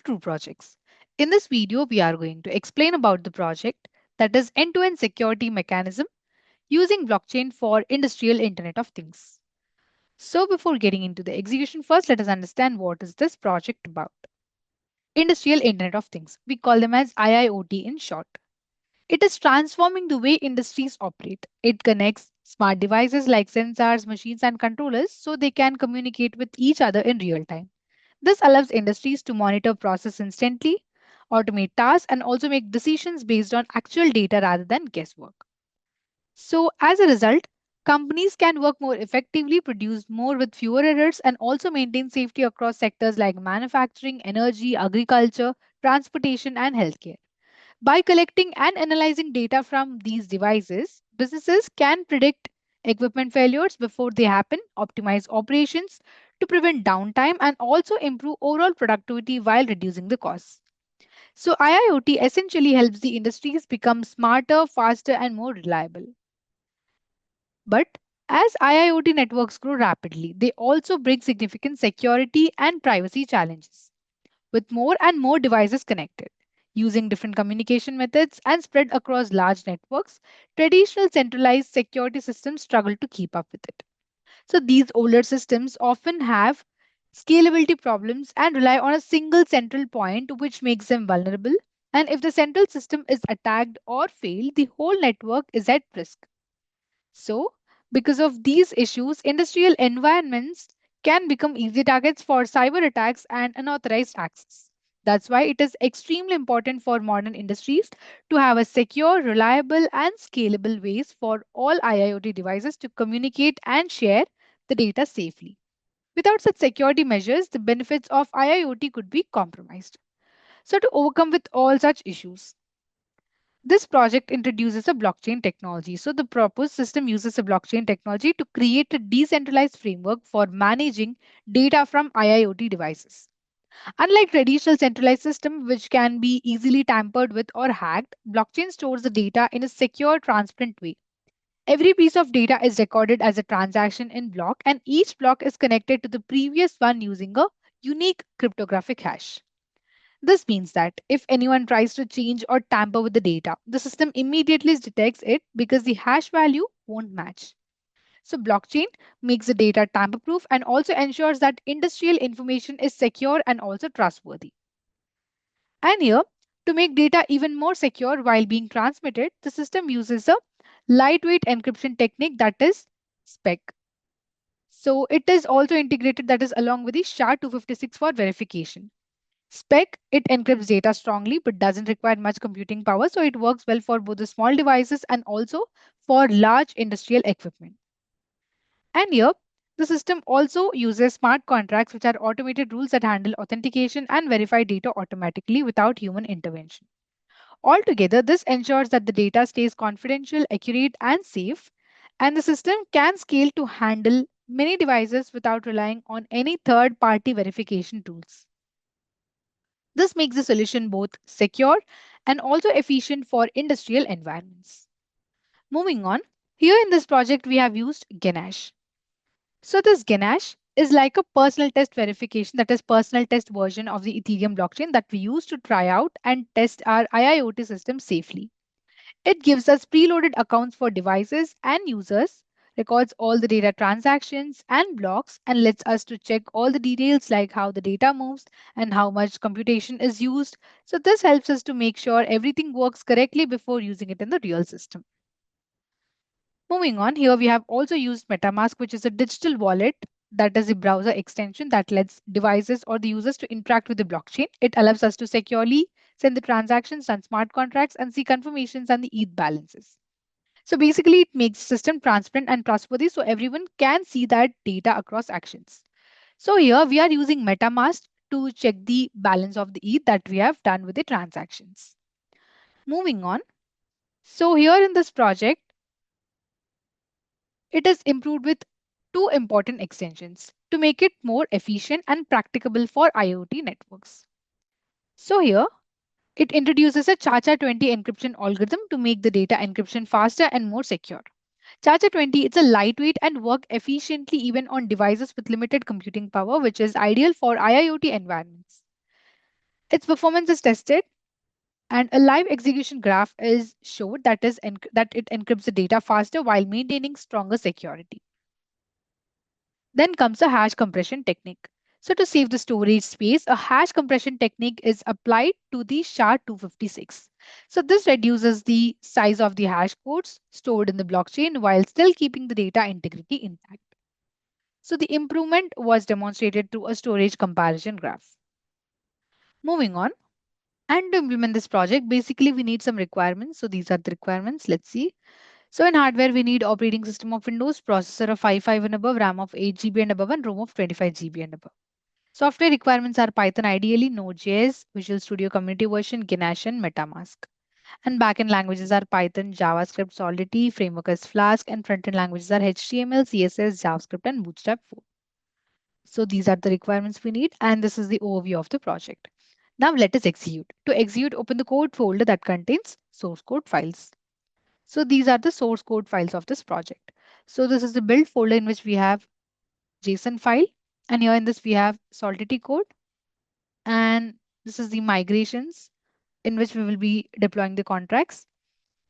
True Projects. In this video, we are going to explain about the project that is end-to-end security mechanism using blockchain for industrial Internet of Things. So before getting into the execution, first let us understand what is this project about. Industrial Internet of Things. We call them as IIoT in short. It is transforming the way industries operate. It connects smart devices like sensors, machines, and controllers so they can communicate with each other in real time. This allows industries to monitor process instantly, automate tasks, and also make decisions based on actual data rather than guesswork. So, as a result, companies can work more effectively, produce more with fewer errors, and also maintain safety across sectors like manufacturing, energy, agriculture, transportation, and healthcare. By collecting and analyzing data from these devices, businesses can predict equipment failures before they happen, optimize operations to prevent downtime, and also improve overall productivity while reducing the costs. So, IIoT essentially helps the industries become smarter, faster, and more reliable. But as IIoT networks grow rapidly, they also bring significant security and privacy challenges. With more and more devices connected, using different communication methods and spread across large networks, traditional centralized security systems struggle to keep up with it. So these older systems often have scalability problems and rely on a single central point, which makes them vulnerable. And if the central system is attacked or failed, the whole network is at risk. So, because of these issues, industrial environments can become easy targets for cyber attacks and unauthorized access. That's why it is extremely important for modern industries to have a secure, reliable, and scalable ways for all IIoT devices to communicate and share the data safely. Without such security measures, the benefits of IIoT could be compromised. So, to overcome with all such issues, this project introduces a blockchain technology. So, the proposed system uses a blockchain technology to create a decentralized framework for managing data from IIoT devices. Unlike traditional centralized system, which can be easily tampered with or hacked, blockchain stores the data in a secure, transparent way. Every piece of data is recorded as a transaction in block, and each block is connected to the previous one using a unique cryptographic hash. This means that if anyone tries to change or tamper with the data, the system immediately detects it because the hash value won't match. So, blockchain makes the data tamper proof and also ensures that industrial information is secure and also trustworthy. And here, to make data even more secure while being transmitted, the system uses a lightweight encryption technique that is SPEC. So, it is also integrated that is along with the SHA-256 for verification. Spec, it encrypts data strongly but doesn't require much computing power, so it works well for both the small devices and also for large industrial equipment. And here, the system also uses smart contracts, which are automated rules that handle authentication and verify data automatically without human intervention. Altogether, this ensures that the data stays confidential, accurate, and safe, and the system can scale to handle many devices without relying on any third party verification tools. This makes the solution both secure and also efficient for industrial environments. Moving on, here in this project we have used Ganache. So this Ganache is like a personal test verification, that is personal test version of the Ethereum blockchain that we use to try out and test our IIoT system safely. It gives us preloaded accounts for devices and users, records all the data transactions and blocks, and lets us to check all the details like how the data moves and how much computation is used. So this helps us to make sure everything works correctly before using it in the real system. Moving on, here we have also used MetaMask, which is a digital wallet that is a browser extension that lets devices or the users to interact with the blockchain. It allows us to securely send the transactions, run smart contracts, and see confirmations and the ETH balances. So basically, it makes system transparent and trustworthy so everyone can see that data across actions. So here we are using MetaMask to check the balance of the ETH that we have done with the transactions. Moving on. So here in this project, it is improved with two important extensions to make it more efficient and practicable for IoT networks. So here, it introduces a ChaCha20 encryption algorithm to make the data encryption faster and more secure. ChaCha20 is a lightweight and work efficiently even on devices with limited computing power, which is ideal for IIoT environments. Its performance is tested, and a live execution graph is showed that it encrypts the data faster while maintaining stronger security. Then comes a hash compression technique. So to save the storage space, a hash compression technique is applied to the SHA-256. So this reduces the size of the hash codes stored in the blockchain while still keeping the data integrity intact. So the improvement was demonstrated through a storage comparison graph. Moving on, and to implement this project, basically we need some requirements. So these are the requirements. Let's see. So in hardware, we need operating system of Windows, processor of 5 and above, RAM of 8 GB and above, and ROM of 25 GB and above. Software requirements are Python, ideally Node.js, Visual Studio Community Version, Ganesh, and MetaMask. And backend languages are Python, JavaScript, Solidity, framework is Flask, and frontend languages are HTML, CSS, JavaScript, and Bootstrap 4. So these are the requirements we need, and this is the overview of the project. Now let us execute. To execute, open the code folder that contains source code files. So these are the source code files of this project. So this is the build folder in which we have JSON file, and here in this we have Solidity code, and this is the migrations in which we will be deploying the contracts.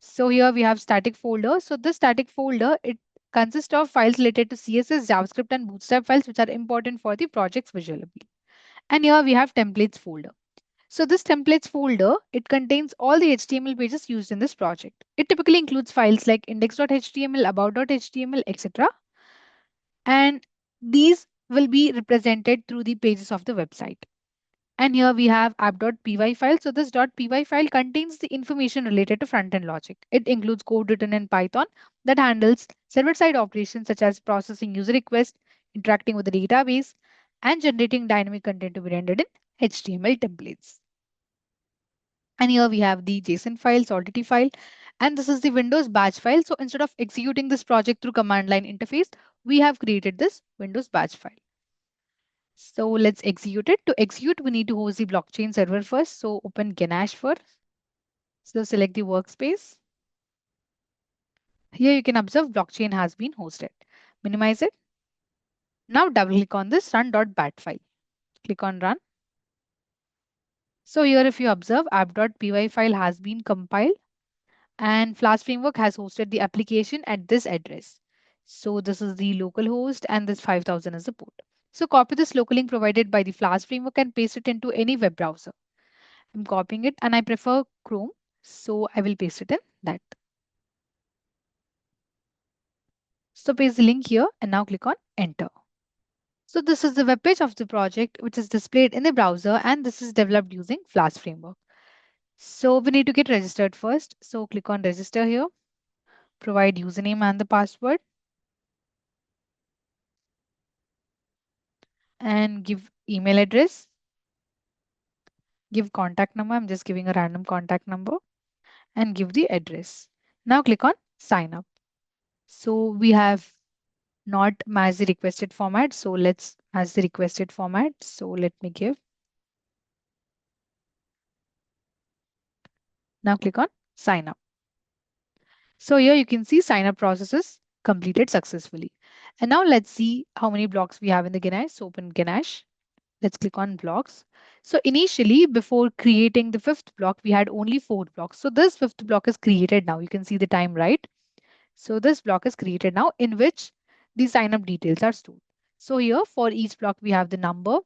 So here we have static folder. So this static folder, it consists of files related to CSS, JavaScript, and Bootstrap files, which are important for the project's visual appeal. And here we have templates folder. So this templates folder, it contains all the HTML pages used in this project. It typically includes files like index.html, about.html, etc. And these will be represented through the pages of the website. And here we have app.py file. So this .py file contains the information related to front-end logic. It includes code written in Python that handles server-side operations such as processing user requests, interacting with the database, and generating dynamic content to be rendered in HTML templates. And here we have the JSON file, Solidity file, and this is the Windows batch file. So instead of executing this project through command line interface, we have created this Windows batch file. So let's execute it. To execute, we need to host the blockchain server first. So open Ganache first. So select the workspace. Here you can observe blockchain has been hosted. Minimize it. Now double click on this run.bat file. Click on run. So here if you observe app.py file has been compiled and Flask framework has hosted the application at this address. So this is the local host and this 5000 is the port. So copy this local link provided by the Flask framework and paste it into any web browser. I'm copying it and I prefer Chrome. So I will paste it in that. So paste the link here and now click on enter. So this is the web page of the project which is displayed in the browser and this is developed using Flask framework. So we need to get registered first. So click on register here, provide username and the password and give email address, give contact number. I'm just giving a random contact number and give the address. Now click on sign up. So we have not match the requested format. So let's match the requested format. So let me give. Now click on sign up. So here you can see sign up processes completed successfully. And now let's see how many blocks we have in the Ganache. So open Ganache. Let's click on blocks. So initially, before creating the fifth block, we had only 4 blocks. So this fifth block is created now. You can see the time, right? So this block is created now in which the sign up details are stored. So here for each block, we have the number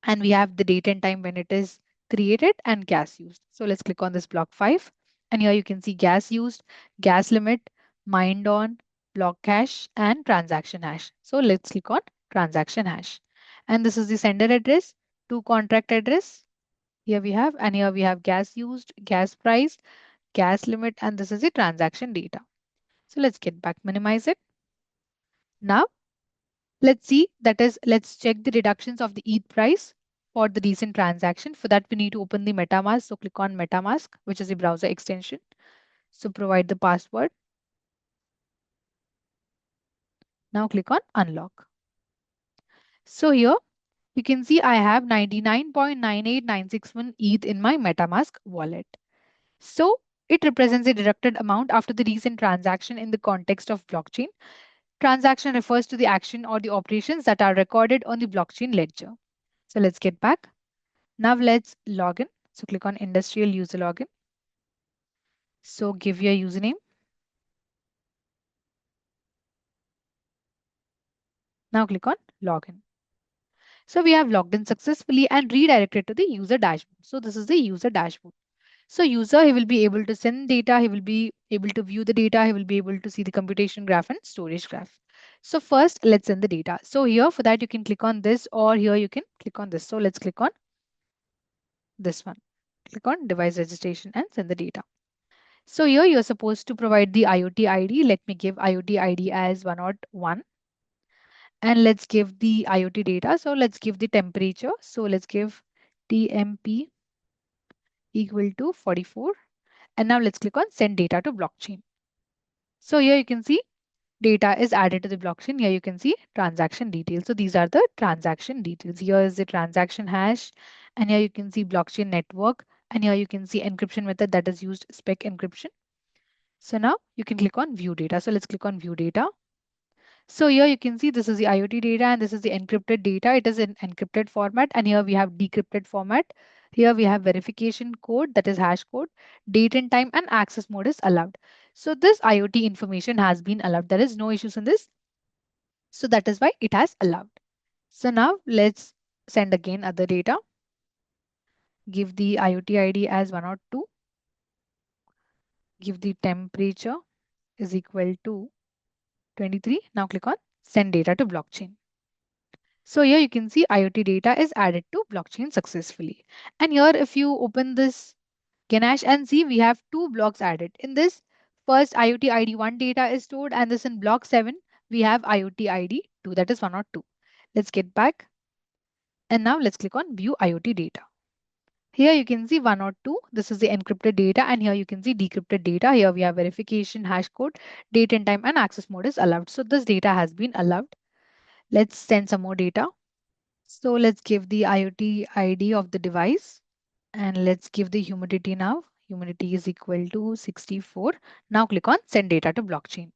and we have the date and time when it is created and gas used. So let's click on this block 5. And here you can see gas used, gas limit, mined on, block hash, and transaction hash. So let's click on transaction hash. And this is the sender address, to contract address. Here we have, and here we have gas used, gas price, gas limit, and this is the transaction data. So let's get back, minimize it. Now let's see, that is, let's check the reductions of the ETH price for the recent transaction. For that, we need to open the MetaMask. So click on MetaMask, which is the browser extension. So provide the password. Now click on unlock. So here you can see I have 99.98961 ETH in my MetaMask wallet. So it represents the deducted amount after the recent transaction in the context of blockchain. Transaction refers to the action or the operations that are recorded on the blockchain ledger. So let's get back. Now let's log in. So click on industrial user login. So give your username. Now click on login. So we have logged in successfully and redirected to the user dashboard. So this is the user dashboard. So user, he will be able to send data, he will be able to view the data, he will be able to see the computation graph and storage graph. So first, let's send the data. So here for that, you can click on this, or here you can click on this. So let's click on this one. Click on device registration and send the data. So here you're supposed to provide the IoT ID. Let me give IoT ID as 101. And let's give the IoT data. So let's give the temperature. So let's give TMP equal to 44. And now let's click on send data to blockchain. So here you can see data is added to the blockchain. Here you can see transaction details. So these are the transaction details. Here is the transaction hash. And here you can see blockchain network. And here you can see encryption method that is used spec encryption. So now you can click on view data. So let's click on view data. So here you can see this is the IoT data and this is the encrypted data. It is in encrypted format and here we have decrypted format. Here we have verification code that is hash code, date and time and access mode is allowed. So this IoT information has been allowed. There is no issues in this. So that is why it has allowed. So now let's send again other data. Give the IoT ID as 102. Give the temperature is equal to 23. Now click on send data to blockchain. So here you can see IoT data is added to blockchain successfully. And here if you open this Ganesh and see we have two blocks added. In this first IoT ID 1 data is stored and this in block 7 we have IoT ID 2 that is 102. Let's get back and now let's click on view IoT data. Here you can see 102. This is the encrypted data and here you can see decrypted data. Here we have verification, hash code, date and time and access mode is allowed. So this data has been allowed. Let's send some more data. So let's give the IoT ID of the device and let's give the humidity now. Humidity is equal to 64. Now click on send data to blockchain.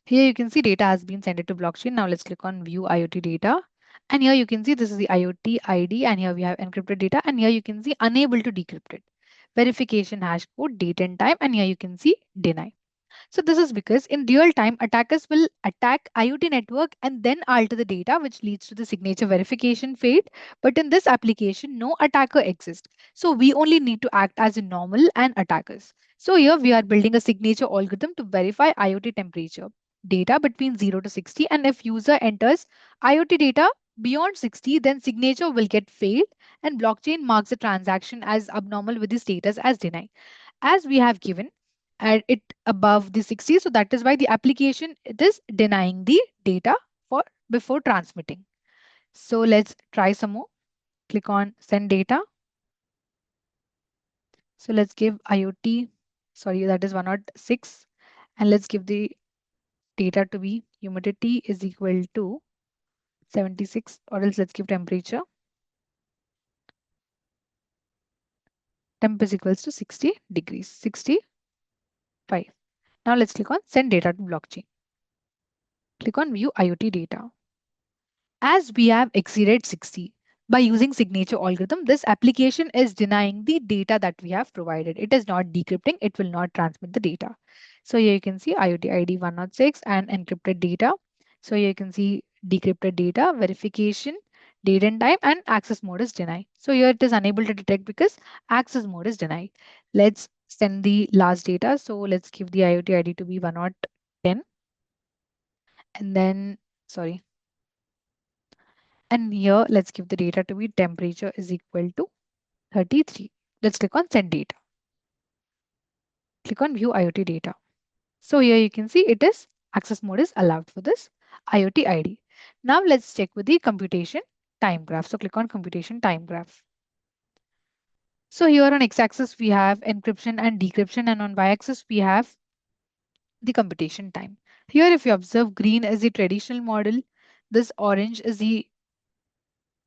Here you can see data has been sent to blockchain. Now let's click on view IoT data. And here you can see this is the IoT ID and here we have encrypted data and here you can see unable to decrypt it. Verification hash code, date and time and here you can see deny. So this is because in real time, attackers will attack IoT network and then alter the data, which leads to the signature verification failed. But in this application, no attacker exists. So we only need to act as a normal and attackers. So here we are building a signature algorithm to verify IoT temperature data between 0 to 60. And if user enters IoT data beyond 60, then signature will get failed and blockchain marks the transaction as abnormal with the status as denied as we have given at it above the 60. So that is why the application it is denying the data for before transmitting. So let's try some more. Click on send data. So let's give IoT, sorry, that is 106. And let's give the data to be humidity is equal to 76 or else let's give temperature. Temp is equals to 60 degrees, 65. Now let's click on send data to blockchain. Click on view IoT data. As we have exceeded 60 by using signature algorithm, this application is denying the data that we have provided. It is not decrypting, it will not transmit the data. So here you can see IoT ID 106 and encrypted data. So here you can see decrypted data, verification, date and time, and access mode is denied. So here it is unable to detect because access mode is denied. Let's send the last data. So let's give the IoT ID to be 110. And then, sorry, and here, let's give the data to be temperature is equal to 33. Let's click on send data. Click on view IoT data. So here you can see it is access mode is allowed for this IoT ID. Now let's check with the computation time graph. So click on computation time graph. So here on x-axis we have encryption and decryption and on y-axis we have the computation time. Here if you observe green is the traditional model, this orange is the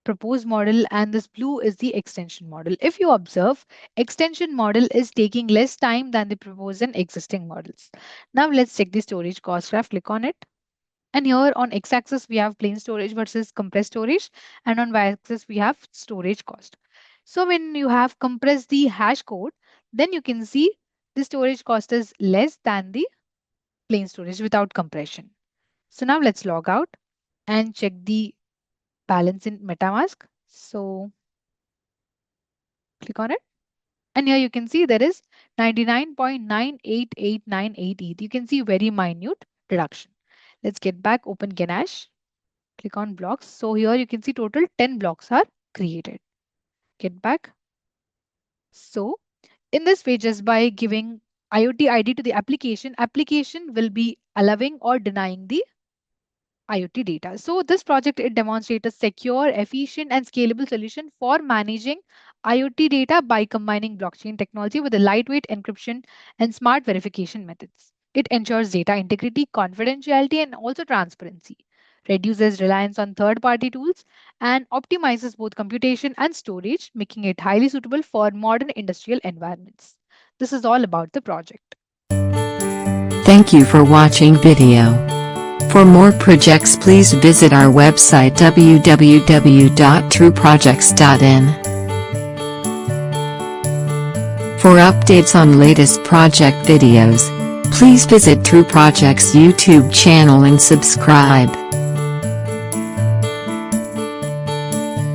proposed model and this blue is the extension model. If you observe, extension model is taking less time than the proposed and existing models. Now let's check the storage cost graph. Click on it. And here on x-axis, we have plain storage versus compressed storage. And on y-axis, we have storage cost. So when you have compressed the hash code, then you can see the storage cost is less than the plain storage without compression. So now let's log out and check the balance in MetaMask. So click on it. And here you can see there is 99.98898 ETH. You can see very minute reduction. Let's get back, open Ganache, click on blocks. So here you can see total 10 blocks are created. Get back. So in this way, just by giving IoT ID to the application will be allowing or denying the IoT data. So this project, it demonstrates a secure, efficient and scalable solution for managing IoT data by combining blockchain technology with a lightweight encryption and smart verification methods. It ensures data integrity, confidentiality and also transparency, reduces reliance on third-party tools and optimizes both computation and storage, making it highly suitable for modern industrial environments. This is all about the project. Thank you for watching video. For more projects, please visit our website www.trueprojects.in. For updates on latest project videos, please visit True Projects YouTube channel and subscribe.